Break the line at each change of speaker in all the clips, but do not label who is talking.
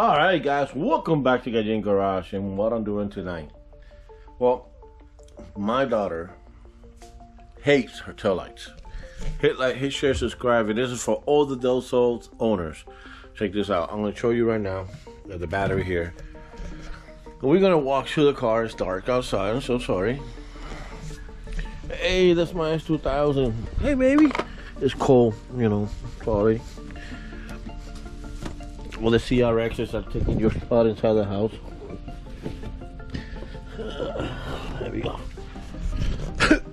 Alright guys, welcome back to Gallin Garage and what I'm doing tonight. Well, my daughter hates her taillights. Hit like, hit, share, subscribe, and this is for all the Del Sols owners. Check this out. I'm going to show you right now the battery here. And we're going to walk through the car. It's dark outside. I'm so sorry. Hey, that's my S2000. Hey baby. It's cold, you know. Sorry. Well, the CRXs are taking your spot inside the house. There we go.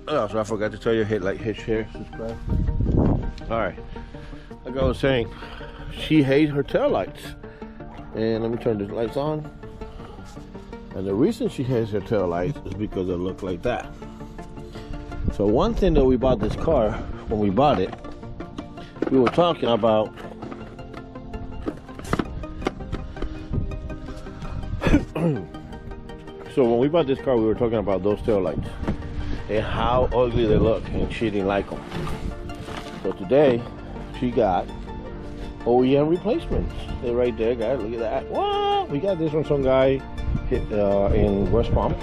Oh, so I forgot to tell you, hit like, hit, share, subscribe. Alright. Like I was saying, she hates her taillights. And let me turn the lights on. And the reason she hates her taillights is because they look like that. So one thing that we bought this car, when we bought it, we were talking about so when we bought this car, we were talking about those taillights and how ugly they look, and she didn't like them. So today, she got OEM replacements. They're right there, guys. Look at that. What? We got this from some guy in West Palm.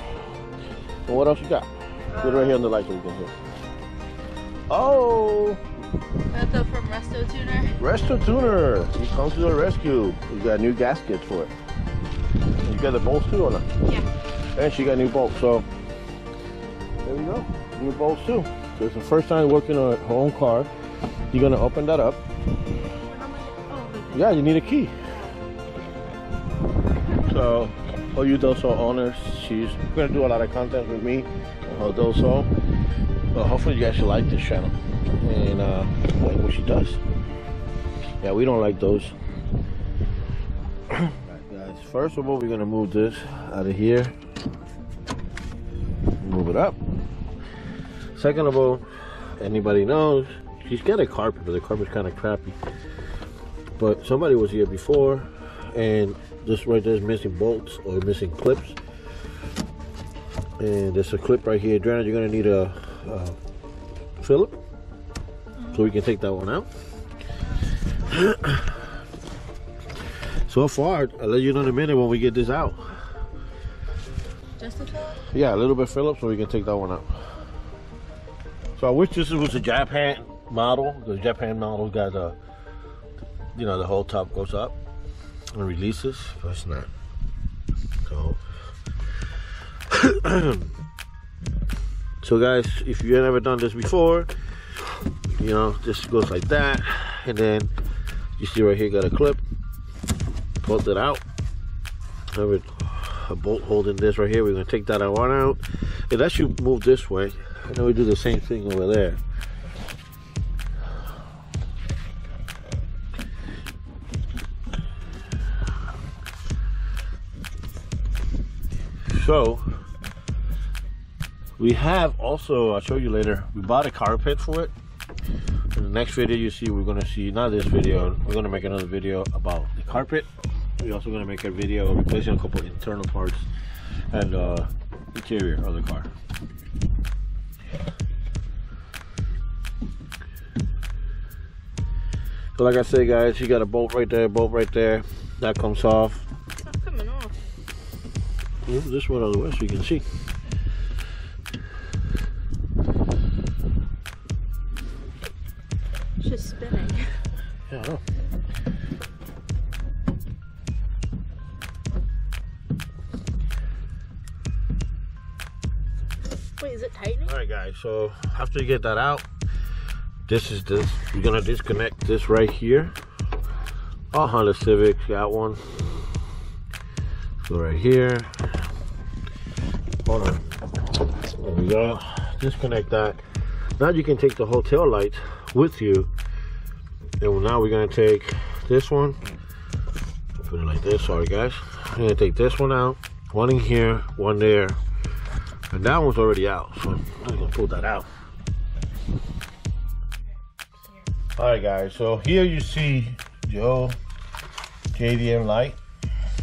And what else you got? Put it right here on the light so we can hear. Oh!
That's from Resto Tuner.
Resto Tuner. He comes to the rescue. We got new gaskets for it. You got the bolts too or not?
Yeah.
And she got new bolts, so there we go. New bolts too. So it's the first time working on her own car. You're gonna open that up. Yeah, you need a key. So, all you Del Sol owners, she's gonna do a lot of content with me on her Del Sol. Well, hopefully you guys should like this channel and like what she does. Yeah, we don't like those. Alright guys, first of all, we're gonna move this out of here. Move it up. Second of all, anybody knows, she's got a carpet, but the carpet's kind of crappy. But somebody was here before, and this right there is missing bolts or missing clips. And there's a clip right here. Adriana, you're gonna need a Phillip, so we can take that one out. So far, I'll let you know in a minute when we get this out.
Just a Phillip?
Yeah, a little bit Phillip, so we can take that one out. So I wish this was a Japan model. The Japan model got a, you know, the whole top goes up and releases, but it's not. So, so guys, if you've never done this before, you know, this goes like that, and then you see right here got a clip. Pulled it out. Have a bolt holding this right here. We're gonna take that one out. And that should move this way. And then we do the same thing over there. So we have also, I'll show you later, we bought a carpet for it. In the next video you see, we're gonna see, not this video, we're gonna make another video about the carpet. We're also gonna make a video replacing a couple internal parts and interior of the car. So like I said guys, you got a bolt right there, that comes off.
It's not coming off.
Move this one out of the way so you can see.
It's just spinning.
Yeah, I know.
Wait, is it tightening?
Alright guys, so after you get that out, you're gonna disconnect this right here. All Honda Civics got one. So right here. Hold on. There we go. Disconnect that. Now you can take the whole tail light with you. And now we're gonna take this one. Put it like this, sorry guys. I'm gonna take this one out. One in here, one there. And that one's already out, so I'm gonna pull that out. Alright guys, so here you see the old JDM light.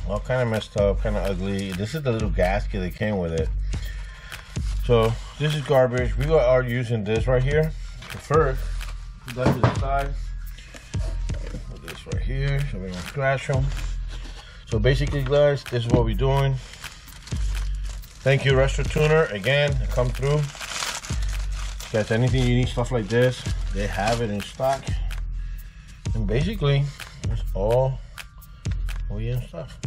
All kind of messed up, kind of ugly. This is the little gasket that came with it. So this is garbage. We are using this right here. First, put that to the side. Put this right here so we don't scratch them. So basically, guys, this is what we're doing. Thank you, Retro Tuner, again. Come through. If you guys, anything you need, stuff like this, they have it in stock. And basically, it's all OEM stuff.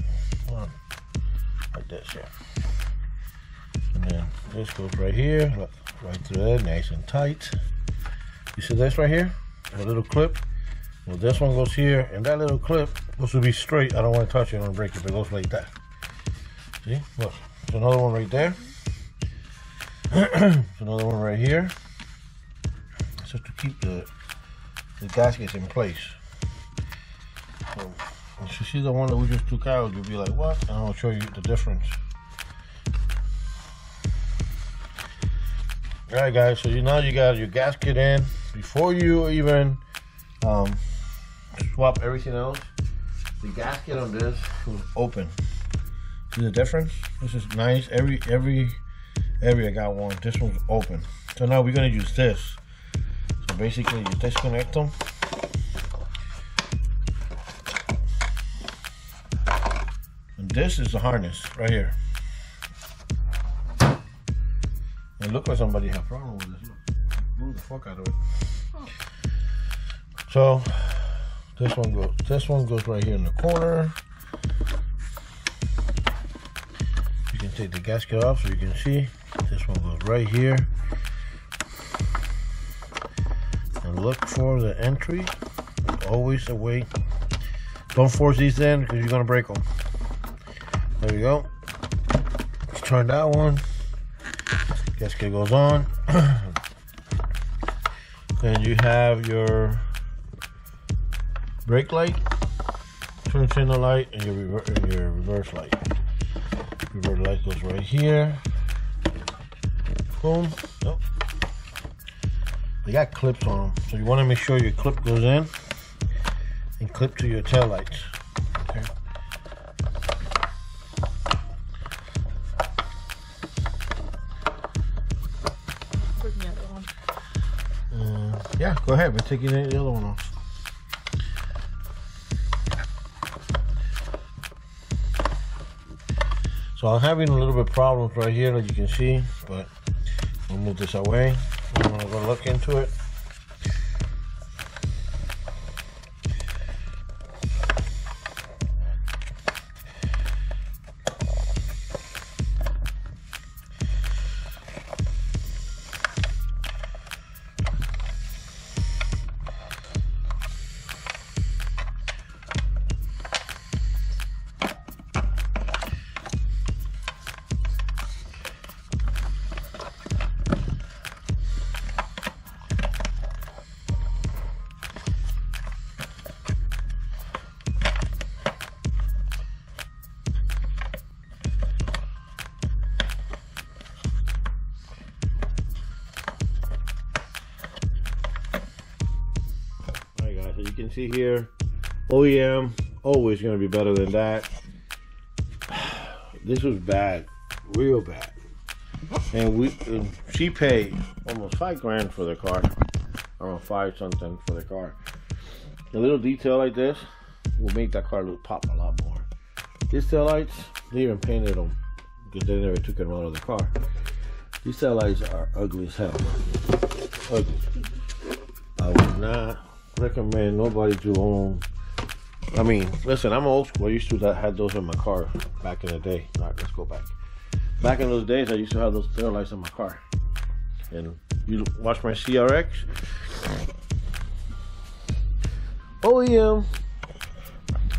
Like this, yeah. And then this goes right here, look, right through there, nice and tight. You see this right here? A little clip. Well, this one goes here, and that little clip goes to be straight. I don't want to touch it, I don't want to break it, but it goes like that. See? Look, there's another one right there. There's another one right here. It's just to keep the gaskets in place. So, if you see the one that we just took out, you'll be like, what? And I'll show you the difference. Alright guys, so now you got your gasket in. Before you even swap everything else, the gasket on this was open. See the difference? This is nice. Every area got one. This one's open. So now we're gonna use this. So basically you disconnect them. And this is the harness right here. It looked like somebody had a problem with this. Look, move the fuck out of it. Oh. So this one goes right here in the corner. You can take the gasket off so you can see. This one goes right here. And look for the entry. There's always a way. Don't force these in because you're gonna break them. There you go. Let's turn that one. Gasket goes on. Then you have your brake light, turn signal light, and your reverse light. Reverse light goes right here. Boom. Oh. They got clips on them, so you want to make sure your clip goes in and clip to your tail lights. Okay. Yeah, go ahead. We're taking the other one off. So I'm having a little bit of problems right here, as you can see, but I'll move this away. I'm gonna go look into it. You can see here, OEM always going to be better than that. This was bad, real bad, and she paid almost $5 grand for the car, around 5 something for the car. A little detail like this will make that car look pop a lot more. These tail lights, they even painted them because they never took them out of the car. These tail lights are ugly as hell, ugly. I would not recommend nobody to own. I mean, listen, I'm old school. I used to have those in my car back in the day. All right, let's go back. Back in those days, I used to have those tail lights in my car. And you watch my CRX. OEM.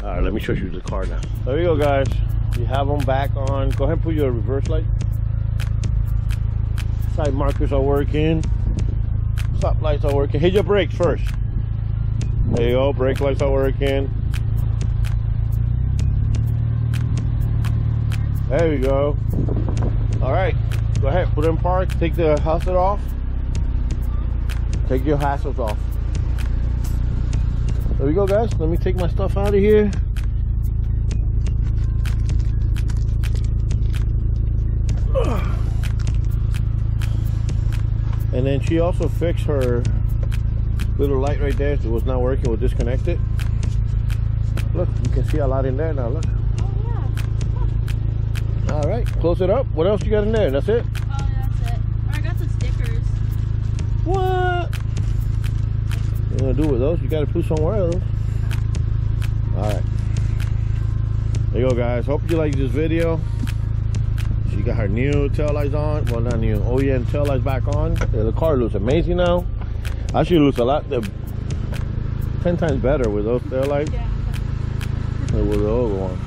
All right, let me show you the car now. There you go, guys. You have them back on. Go ahead and put your reverse light. Side markers are working. Stop lights are working. Hit your brakes first. There you go, brake lights are working. There you go. Alright, go ahead, put it in park, take the hazard off. Take your hazards off. There we go, guys. Let me take my stuff out of here. And then she also fixed her little light right there. It was not working, we'll disconnect it. Look, you can see a lot in there now, look. All right, close it up. What else you got in there? That's it?
Oh, that's it. I got some stickers.
What? What you gonna do with those? You gotta put somewhere else. All right. There you go, guys. Hope you like this video. She got her new tail lights on. Well, not new. OEM tail lights back on. The car looks amazing now. Actually, looks a lot 10 times better with those tail lights
Yeah.
than with the other one.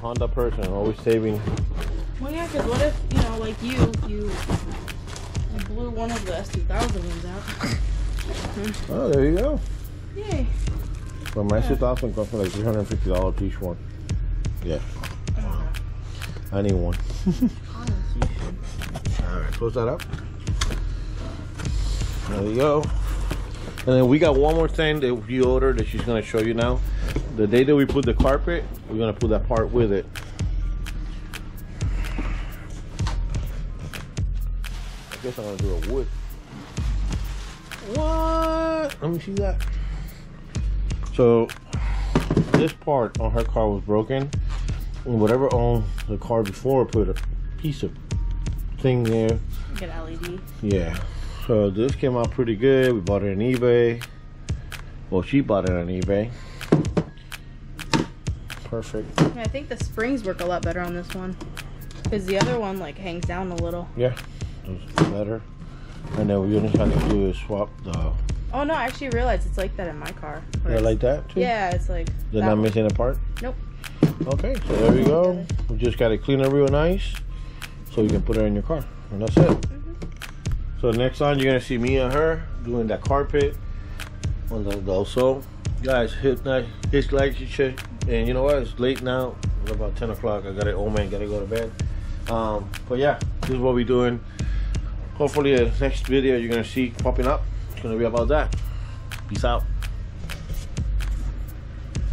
Honda person, always saving.
Well, yeah, because what if, you know, like you blew one of the S2000 ones out?
Oh, there you go.
Yay.
But my 2000 cost me like $350 each one. Yeah, I need one. All right, close that up. There you go. And then we got one more thing that we ordered that she's gonna show you now. The day that we put the carpet, we're gonna put that part with it. I guess I'm gonna do a wood. What? Let me see that. So this part on her car was broken, and whatever owned the car before put a piece of thing there.
Get LED.
Yeah. So this came out pretty good. We bought it on eBay. Well, she bought it on eBay. Perfect.
Yeah, I think the springs work a lot better on this one, because the other one like hangs down a little.
Yeah, it's better. And then we just have to do is swap the.
Oh no, I actually realized it's like that in my car.
Yeah, like that too?
Yeah, it's like.
They're
that
not
one.
missing a part?
Nope.
Okay, so there we go. We just got to clean it real nice so you can put her in your car. And that's it. So next time you're going to see me and her doing that carpet on the also. Guys, hit like, share, and you know what? It's late now. It's about 10 o'clock. I got it. Oh man, got to go to bed. But yeah, this is what we're doing. Hopefully the next video you're going to see popping up, it's going to be about that. Peace out.